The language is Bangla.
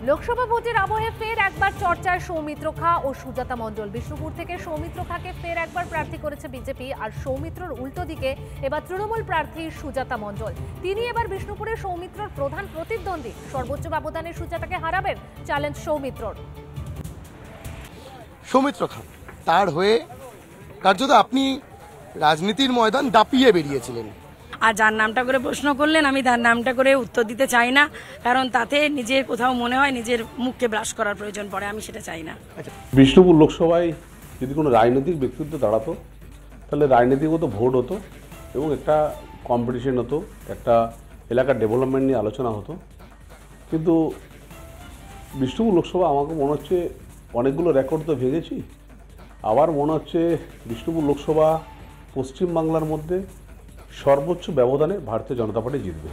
লোকসভা ভোটের আবহে ফের একবার চর্চায় সৌমিত্র খা ও সুজাতা মণ্ডল। বিষ্ণুপুর থেকে সৌমিত্র খাকে ফের একবার প্রার্থী করেছে বিজেপি, আর সৌমিত্রর উল্টো দিকে এবার তৃণমূল প্রার্থী সুজাতা মণ্ডল। তিনি এবার বিষ্ণুপুরে সৌমিত্রর প্রধান প্রতিদ্বন্দ্বী। সর্বোচ্চ ব্যবধানে সুজাতাকে হারাবেন, চ্যালেঞ্জ সৌমিত্রর। সৌমিত্র খা, তার হয়ে কার্যত আপনি রাজনীতির ময়দান দাপিয়ে বেরিয়েছিলেন, আর যার নামটা করে প্রশ্ন করলেন আমি তার নামটা করে উত্তর দিতে চাই না, কারণ তাতে নিজের কোথাও মনে হয় নিজের মুখকে ব্রাশ করার প্রয়োজন পড়ে, আমি সেটা চাই না। বিষ্ণুপুর লোকসভায় যদি কোনো রাজনৈতিক ব্যক্তিত্ব দাঁড়াতো তাহলে রাজনীতিগত ভোট হতো এবং একটা কম্পিটিশন হতো, একটা এলাকার ডেভেলপমেন্ট নিয়ে আলোচনা হতো। কিন্তু বিষ্ণুপুর লোকসভা আমাকে মনে হচ্ছে অনেকগুলো রেকর্ড তো ভেঙেছি, আবার মনে হচ্ছে বিষ্ণুপুর লোকসভা পশ্চিমবাংলার মধ্যে সর্বোচ্চ ব্যবধানে ভারতীয় জনতা পার্টি জিতবে।